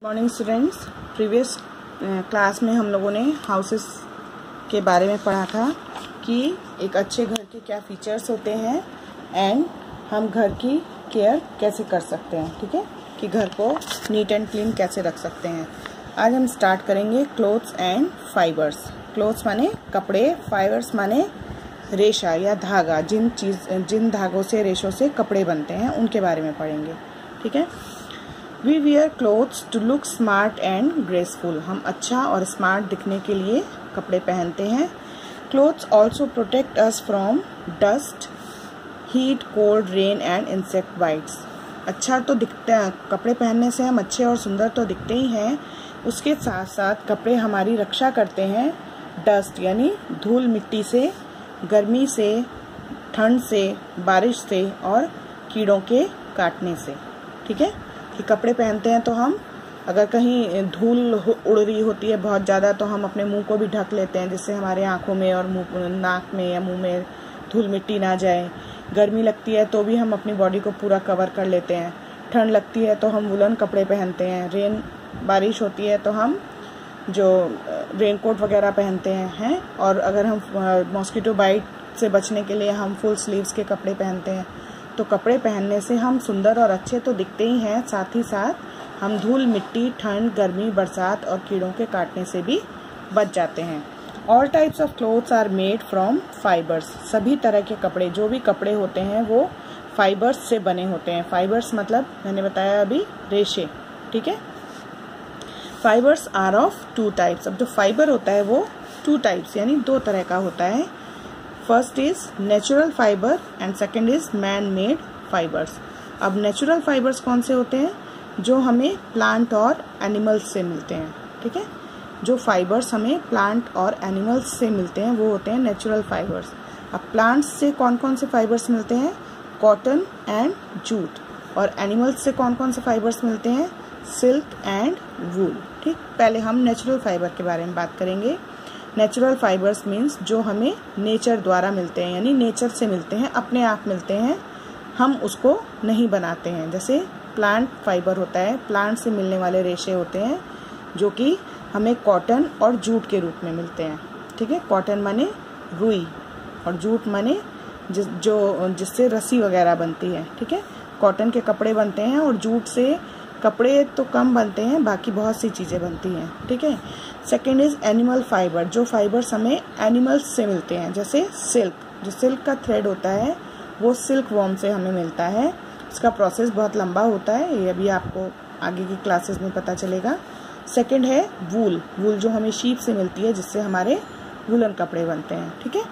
Morning students, previous class में हम लोगों ने हाउसेस के बारे में पढ़ा था कि एक अच्छे घर के क्या फीचर्स होते हैं एंड हम घर की केयर कैसे कर सकते हैं। ठीक है, कि घर को नीट एंड क्लीन कैसे रख सकते हैं। आज हम स्टार्ट करेंगे क्लोथ्स एंड फाइबर्स। क्लोथ्स माने कपड़े, फाइबर्स माने रेशा या धागा, जिन धागों से, रेशों से कपड़े बनते हैं उनके बारे में पढ़ेंगे। ठीक है, We wear clothes to look smart and graceful. हम अच्छा और स्मार्ट दिखने के लिए कपड़े पहनते हैं। Clothes also protect us from dust, heat, cold, rain and insect bites. अच्छा तो दिखते हैं, कपड़े पहनने से हम अच्छे और सुंदर तो दिखते ही हैं, उसके साथ साथ कपड़े हमारी रक्षा करते हैं डस्ट यानी धूल मिट्टी से, गर्मी से, ठंड से, बारिश से और कीड़ों के काटने से। ठीक है, कि कपड़े पहनते हैं तो हम अगर कहीं धूल उड़ रही होती है बहुत ज़्यादा तो हम अपने मुंह को भी ढक लेते हैं, जिससे हमारे आँखों में और नाक में या मुंह में धूल मिट्टी ना जाए। गर्मी लगती है तो भी हम अपनी बॉडी को पूरा कवर कर लेते हैं। ठंड लगती है तो हम वुलन कपड़े पहनते हैं। बारिश होती है तो हम जो रेनकोट वगैरह पहनते हैं और अगर हम मॉस्किटो बाइट से बचने के लिए हम फुल स्लीव्स के कपड़े पहनते हैं। तो कपड़े पहनने से हम सुंदर और अच्छे तो दिखते ही हैं, साथ ही साथ हम धूल मिट्टी, ठंड, गर्मी, बरसात और कीड़ों के काटने से भी बच जाते हैं। All types of clothes are made from fibres. सभी तरह के कपड़े, जो भी कपड़े होते हैं वो फाइबर्स से बने होते हैं। फाइबर्स मतलब मैंने बताया अभी रेशे। ठीक है, फाइबर्स आर ऑफ 2 टाइप्स। अब जो फाइबर होता है वो 2 टाइप्स यानी 2 तरह का होता है। First is natural fibre and second is man made fibres. अब नेचुरल फाइबर्स कौन से होते हैं? जो हमें प्लांट और एनिमल्स से मिलते हैं। ठीक है, जो फाइबर्स हमें प्लांट और एनिमल्स से मिलते हैं वो होते हैं नेचुरल फाइबर्स। अब प्लांट्स से कौन कौन से फाइबर्स मिलते हैं? Cotton and jute. और एनिमल्स से कौन कौन से फाइबर्स मिलते हैं? Silk and wool. ठीक, पहले हम नेचुरल फाइबर के बारे में बात करेंगे। नेचुरल फाइबर्स मीन्स जो हमें नेचर द्वारा मिलते हैं, यानी नेचर से मिलते हैं, अपने आप मिलते हैं, हम उसको नहीं बनाते हैं। जैसे प्लांट फाइबर होता है, प्लांट से मिलने वाले रेशे होते हैं जो कि हमें कॉटन और जूट के रूप में मिलते हैं। ठीक है, कॉटन माने रुई और जूट माने जिससे रस्सी वगैरह बनती है। ठीक है, कॉटन के कपड़े बनते हैं और जूट से कपड़े तो कम बनते हैं, बाकी बहुत सी चीज़ें बनती हैं। ठीक है, सेकेंड इज एनिमल फाइबर। जो फाइबर्स हमें एनिमल्स से मिलते हैं, जैसे सिल्क, जो सिल्क का थ्रेड होता है वो सिल्क वॉर्म से हमें मिलता है। इसका प्रोसेस बहुत लंबा होता है, ये अभी आपको आगे की क्लासेस में पता चलेगा। सेकेंड है वूल। वूल जो हमें शीप से मिलती है, जिससे हमारे वूलन कपड़े बनते हैं। ठीक है,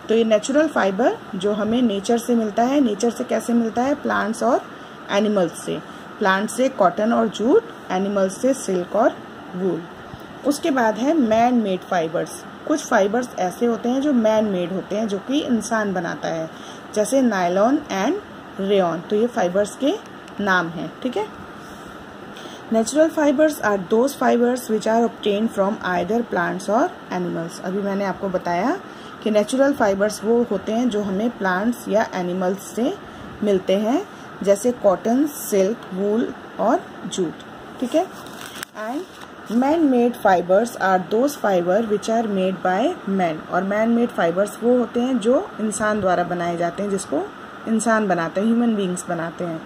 तो ये नेचुरल फाइबर जो हमें नेचर से मिलता है। नेचर से कैसे मिलता है? प्लांट्स और एनिमल्स से। प्लांट से कॉटन और जूट, एनिमल्स से सिल्क और वूल। उसके बाद है मैन मेड फाइबर्स। कुछ फाइबर्स ऐसे होते हैं जो मैन मेड होते हैं, जो कि इंसान बनाता है, जैसे नायलॉन एंड रेयॉन। तो ये फाइबर्स के नाम हैं। ठीक है, natural fibres are those fibres which are obtain from either plants और एनिमल्स। अभी मैंने आपको बताया कि नेचुरल फाइबर्स वो होते हैं जो हमें प्लांट्स या एनिमल्स से मिलते हैं, जैसे कॉटन, सिल्क, वूल और जूट। ठीक है, and man made fibres are those fibre which are made by man. और मैन मेड फाइबर्स वो होते हैं जो इंसान द्वारा बनाए जाते हैं, जिसको इंसान बनाते हैं, ह्यूमन बींग्स बनाते हैं।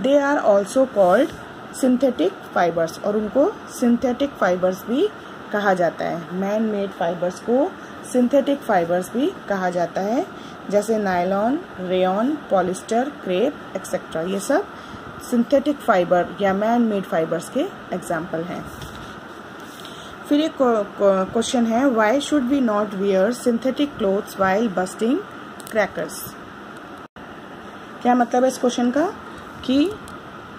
They are also called synthetic fibres, और उनको सिंथेटिक फाइबर्स भी कहा जाता है। मैन मेड फाइबर्स को सिंथेटिक फाइबर्स भी कहा जाता है, जैसे nylon, rayon, polyester, crepe etcetera. ये सब सिंथेटिक फाइबर या मैन मेड फाइबर्स के एग्जाम्पल हैं। फिर एक क्वेश्चन है, why should we not wear synthetic clothes while bursting crackers? क्या मतलब है इस क्वेश्चन का? कि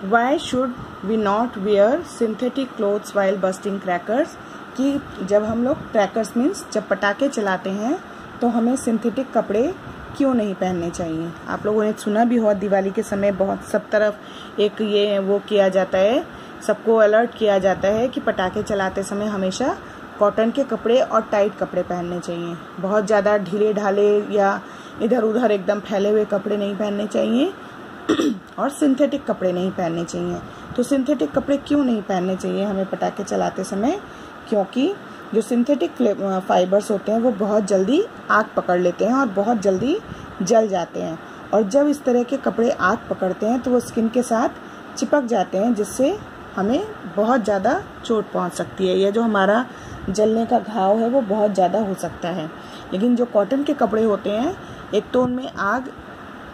why should we not wear synthetic clothes while bursting crackers? कि जब हम लोग क्रैकर्स मीन्स जब पटाखे चलाते हैं तो हमें सिंथेटिक कपड़े क्यों नहीं पहनने चाहिए? आप लोगों ने सुना भी हो, दिवाली के समय बहुत सब तरफ एक ये वो किया जाता है, सबको अलर्ट किया जाता है कि पटाखे चलाते समय हमेशा कॉटन के कपड़े और टाइट कपड़े पहनने चाहिए। बहुत ज़्यादा ढीले ढाले या इधर उधर एकदम फैले हुए कपड़े नहीं पहनने चाहिए और सिंथेटिक कपड़े नहीं पहनने चाहिए। तो सिंथेटिक कपड़े क्यों नहीं पहनने चाहिए हमें पटाखे चलाते समय? क्योंकि जो सिंथेटिक फाइबर्स होते हैं वो बहुत जल्दी आग पकड़ लेते हैं और बहुत जल्दी जल जाते हैं, और जब इस तरह के कपड़े आग पकड़ते हैं तो वो स्किन के साथ चिपक जाते हैं, जिससे हमें बहुत ज़्यादा चोट पहुंच सकती है। यह जो हमारा जलने का घाव है वो बहुत ज़्यादा हो सकता है। लेकिन जो कॉटन के कपड़े होते हैं, एक तो उनमें आग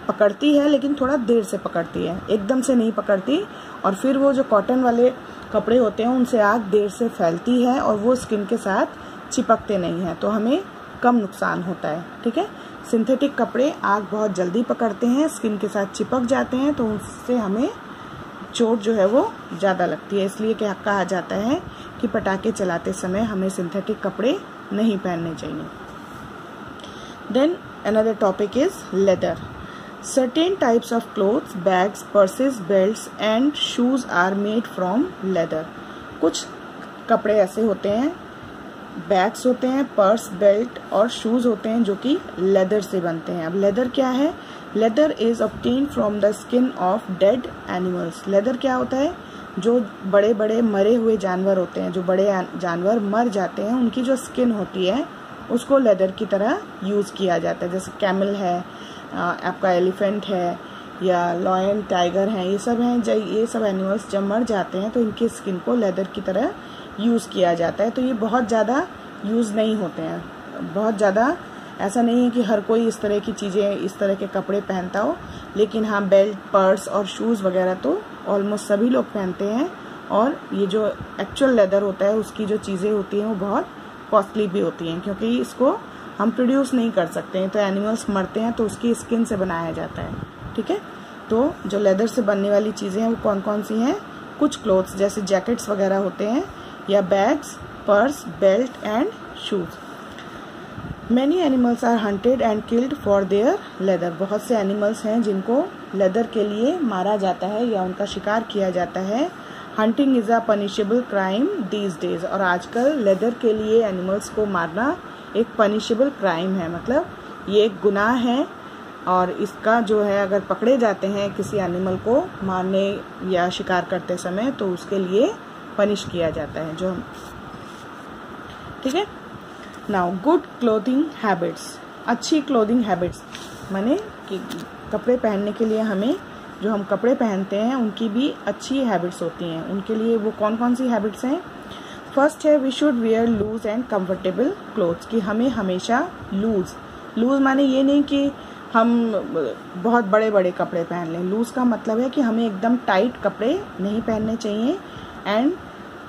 पकड़ती है लेकिन थोड़ा देर से पकड़ती है, एकदम से नहीं पकड़ती, और फिर वो जो कॉटन वाले कपड़े होते हैं उनसे आग देर से फैलती है और वो स्किन के साथ चिपकते नहीं हैं, तो हमें कम नुकसान होता है। ठीक है, सिंथेटिक कपड़े आग बहुत जल्दी पकड़ते हैं, स्किन के साथ चिपक जाते हैं, तो उससे हमें चोट जो है वो ज़्यादा लगती है। इसलिए क्या कहा जाता है कि पटाखे चलाते समय हमें सिंथेटिक कपड़े नहीं पहनने चाहिए। Then another topic is leather. Certain types of clothes, bags, purses, belts and shoes are made from leather. कुछ कपड़े ऐसे होते हैं, बैग्स होते हैं, पर्स, बेल्ट और शूज़ होते हैं जो कि लेदर से बनते हैं। अब लेदर क्या है? Leather is obtain from the skin of dead animals. Leather क्या होता है? जो बड़े बड़े मरे हुए जानवर होते हैं, जो बड़े जानवर मर जाते हैं, उनकी जो स्किन होती है उसको लेदर की तरह यूज़ किया जाता है। जैसे कैमल है, आपका एलिफेंट है, या लॉयन, टाइगर हैं, ये सब हैं, ये सब एनिमल्स जब मर जाते हैं तो इनकी स्किन को लेदर की तरह यूज़ किया जाता है। तो ये बहुत ज़्यादा यूज़ नहीं होते हैं, बहुत ज़्यादा ऐसा नहीं है कि हर कोई इस तरह की चीज़ें, इस तरह के कपड़े पहनता हो, लेकिन हाँ बेल्ट, पर्स और शूज़ वगैरह तो ऑलमोस्ट सभी लोग पहनते हैं। और ये जो एक्चुअल लेदर होता है उसकी जो चीज़ें होती हैं वो बहुत कॉस्टली भी होती हैं, क्योंकि इसको हम प्रोड्यूस नहीं कर सकते हैं, तो एनिमल्स मरते हैं तो उसकी स्किन से बनाया जाता है। ठीक है, तो जो लेदर से बनने वाली चीज़ें हैं वो कौन कौन सी हैं? कुछ क्लोथ्स जैसे जैकेट्स वगैरह होते हैं, या bags, purse, belt and shoes. Many animals are hunted and killed for their leather. बहुत से एनिमल्स हैं जिनको लेदर के लिए मारा जाता है या उनका शिकार किया जाता है। Hunting is a punishable crime these days. और आजकल लेदर के लिए एनिमल्स को मारना एक पनिशेबल क्राइम है, मतलब ये एक गुनाह है, और इसका जो है अगर पकड़े जाते हैं किसी एनिमल को मारने या शिकार करते समय तो उसके लिए पनिश किया जाता है। जो ठीक है, नाउ गुड क्लोथिंग हैबिट्स। अच्छी क्लोथिंग हैबिट्स माने कि कपड़े पहनने के लिए हमें, जो हम कपड़े पहनते हैं उनकी भी अच्छी हैबिट्स होती हैं। उनके लिए वो कौन कौन सी हैबिट्स हैं? फर्स्ट है we should wear loose and comfortable clothes, कि हमें हमेशा लूज माने ये नहीं कि हम बहुत बड़े बड़े कपड़े पहन लें। लूज का मतलब है कि हमें एकदम टाइट कपड़े नहीं पहनने चाहिए, एंड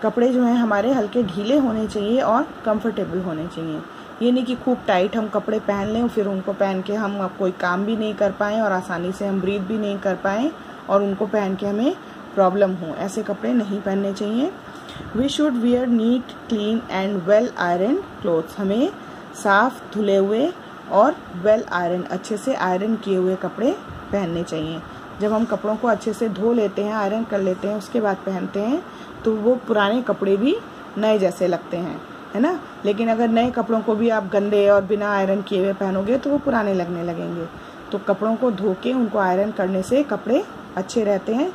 कपड़े जो हैं हमारे हल्के ढीले होने चाहिए और कंफर्टेबल होने चाहिए। ये नहीं कि खूब टाइट हम कपड़े पहन लें, फिर उनको पहन के हम कोई काम भी नहीं कर पाएँ और आसानी से हम ब्रीथ भी नहीं कर पाएँ और उनको पहन के हमें प्रॉब्लम हो। ऐसे कपड़े नहीं पहनने चाहिए। We should wear neat, clean and well iron clothes. हमें साफ, धुले हुए और वेल आयरन, अच्छे से आयरन किए हुए कपड़े पहनने चाहिए। जब हम कपड़ों को अच्छे से धो लेते हैं, आयरन कर लेते हैं, उसके बाद पहनते हैं तो वो पुराने कपड़े भी नए जैसे लगते हैं, है ना। लेकिन अगर नए कपड़ों को भी आप गंदे और बिना आयरन किए हुए पहनोगे तो वो पुराने लगने लगेंगे। तो कपड़ों को धो के उनको आयरन करने से कपड़े अच्छे रहते हैं।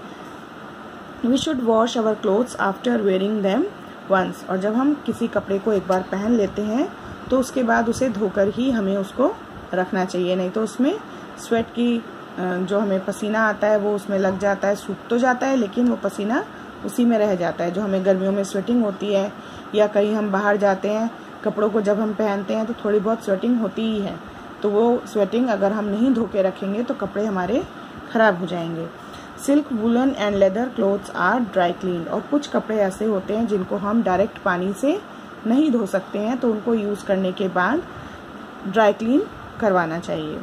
We should wash our clothes after wearing them once. और जब हम किसी कपड़े को एक बार पहन लेते हैं तो उसके बाद उसे धोकर ही हमें उसको रखना चाहिए, नहीं तो उसमें स्वेट की जो हमें पसीना आता है वो उसमें लग जाता है, सूख तो जाता है लेकिन वो पसीना उसी में रह जाता है। जो हमें गर्मियों में स्वेटिंग होती है या कहीं हम बाहर जाते हैं, कपड़ों को जब हम पहनते हैं तो थोड़ी बहुत स्वेटिंग होती ही है, तो वो स्वेटिंग अगर हम नहीं धो के रखेंगे तो कपड़े हमारे खराब हो जाएंगे। Silk, woollen and leather clothes are dry clean. और कुछ कपड़े ऐसे होते हैं जिनको हम डायरेक्ट पानी से नहीं धो सकते हैं, तो उनको यूज़ करने के बाद ड्राई क्लीन करवाना चाहिए।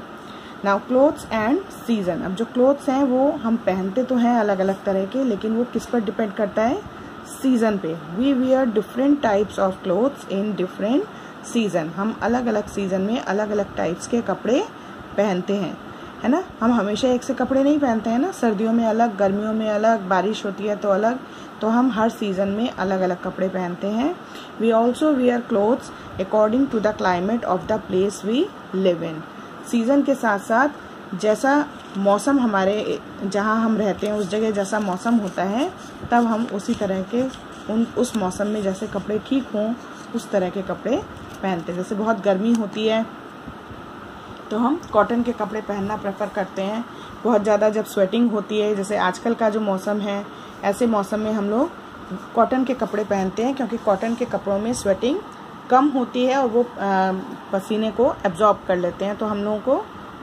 Now clothes and season. अब जो क्लोथ्स हैं वो हम पहनते तो हैं अलग अलग तरह के, लेकिन वो किस पर डिपेंड करता है? सीजन पे। We wear different types of clothes in different season. हम अलग अलग सीजन में अलग अलग टाइप्स के कपड़े पहनते हैं, है ना। हम हमेशा एक से कपड़े नहीं पहनते हैं ना, सर्दियों में अलग, गर्मियों में अलग, बारिश होती है तो अलग, तो हम हर सीजन में अलग अलग कपड़े पहनते हैं। We also wear clothes according to the climate of the place we live in. Season के साथ साथ जैसा मौसम हमारे जहाँ हम रहते हैं उस जगह जैसा मौसम होता है, तब हम उसी तरह के उस मौसम में जैसे कपड़े ठीक हों उस तरह के कपड़े पहनते हैं। जैसे बहुत गर्मी होती है तो हम कॉटन के कपड़े पहनना प्रेफर करते हैं। बहुत ज़्यादा जब स्वेटिंग होती है, जैसे आजकल का जो मौसम है, ऐसे मौसम में हम लोग कॉटन के कपड़े पहनते हैं, क्योंकि कॉटन के कपड़ों में स्वेटिंग कम होती है और वो पसीने को एब्जॉर्ब कर लेते हैं, तो हम लोगों को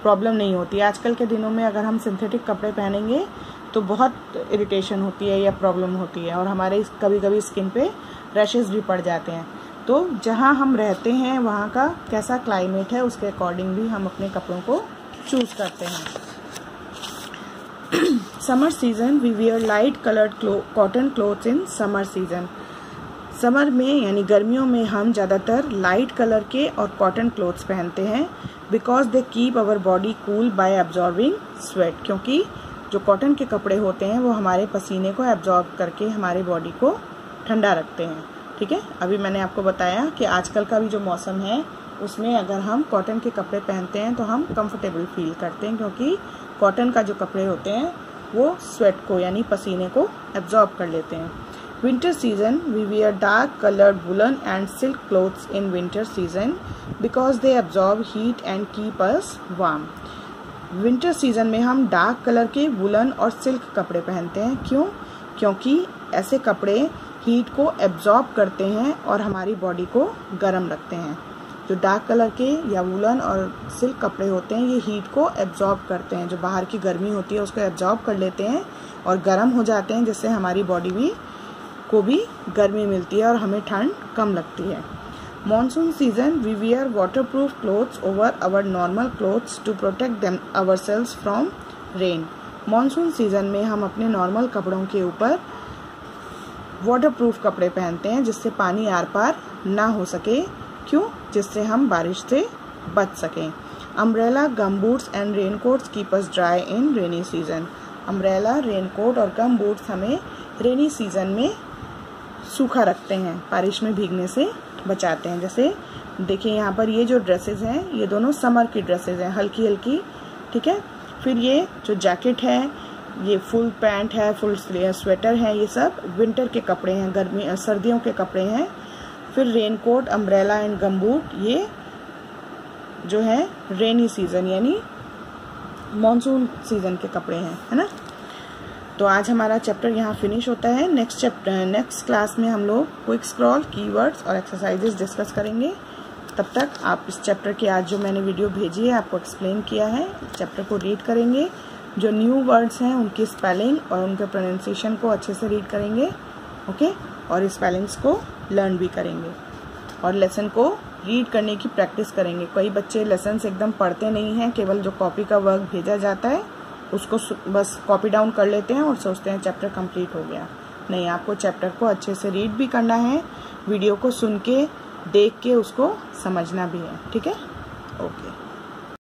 प्रॉब्लम नहीं होती है। आजकल के दिनों में अगर हम सिंथेटिक कपड़े पहनेंगे तो बहुत इरिटेशन होती है या प्रॉब्लम होती है, और हमारे कभी कभी स्किन पे रैशेस भी पड़ जाते हैं। तो जहाँ हम रहते हैं वहाँ का कैसा क्लाइमेट है उसके अकॉर्डिंग भी हम अपने कपड़ों को चूज़ करते हैं। Summer season, we wear light coloured cotton clothes in summer season. Summer में यानी गर्मियों में हम ज़्यादातर लाइट कलर के और कॉटन क्लोथ्स पहनते हैं, because they keep our body cool by absorbing sweat, क्योंकि जो कॉटन के कपड़े होते हैं वो हमारे पसीने को एब्जॉर्ब करके हमारे बॉडी को ठंडा रखते हैं। ठीक है, अभी मैंने आपको बताया कि आजकल का भी जो मौसम है उसमें अगर हम कॉटन के कपड़े पहनते हैं तो हम कंफर्टेबल फील करते हैं, क्योंकि कॉटन का जो कपड़े होते हैं वो स्वेट को यानी पसीने को एब्जॉर्ब कर लेते हैं। Winter season, we wear dark coloured woollen and silk clothes in winter season because they absorb heat and keep us warm. Winter season में हम डार्क कलर के वुलन और सिल्क कपड़े पहनते हैं। क्यों? क्योंकि ऐसे कपड़े हीट को एब्जॉर्ब करते हैं और हमारी बॉडी को गर्म रखते हैं। जो डार्क कलर के या वुलन और सिल्क कपड़े होते हैं ये हीट को एब्जॉर्ब करते हैं, जो बाहर की गर्मी होती है उसको एब्जॉर्ब कर लेते हैं और गर्म हो जाते हैं, जिससे हमारी बॉडी को भी गर्मी मिलती है और हमें ठंड कम लगती है। Monsoon season, we wear waterproof clothes over our normal clothes to protect them ourselves from rain. Monsoon season में हम अपने नॉर्मल कपड़ों के ऊपर वाटरप्रूफ कपड़े पहनते हैं, जिससे पानी आर पार ना हो सके। क्यों? जिससे हम बारिश से बच सकें। Umbrella, gum boots and rain coats keep us dry in rainy season. Umbrella, rain coat और गम बूट्स हमें रेनी सीजन में सूखा रखते हैं, बारिश में भीगने से बचाते हैं। जैसे देखिए यहाँ पर ये जो ड्रेसेस हैं ये दोनों समर की ड्रेसेस हैं, हल्की हल्की। ठीक है, फिर ये जो जैकेट है, ये फुल पैंट है, फुल स्वेटर है, ये सब विंटर के कपड़े हैं, गर्मी सर्दियों के कपड़े हैं। फिर rain coat, umbrella and gumboot ये जो है रेनी सीजन यानी मॉनसून सीजन के कपड़े हैं, है ना। तो आज हमारा चैप्टर यहाँ फिनिश होता है। नेक्स्ट क्लास में हम लोग क्विक स्क्रॉल, कीवर्ड्स और एक्सरसाइजेस डिस्कस करेंगे। तब तक आप इस चैप्टर की आज जो मैंने वीडियो भेजी है आपको एक्सप्लेन किया है, चैप्टर को रीड करेंगे। जो न्यू वर्ड्स हैं उनकी स्पेलिंग और उनके प्रोनाउंसिएशन को अच्छे से रीड करेंगे, ओके, और स्पेलिंग्स को लर्न भी करेंगे और लेसन को रीड करने की प्रैक्टिस करेंगे। कई बच्चे लेसन एकदम पढ़ते नहीं हैं, केवल जो कॉपी का वर्क भेजा जाता है उसको बस कॉपी डाउन कर लेते हैं और सोचते हैं चैप्टर कंप्लीट हो गया। नहीं, आपको चैप्टर को अच्छे से रीड भी करना है, वीडियो को सुन के देख के उसको समझना भी है। ठीक है, ओके।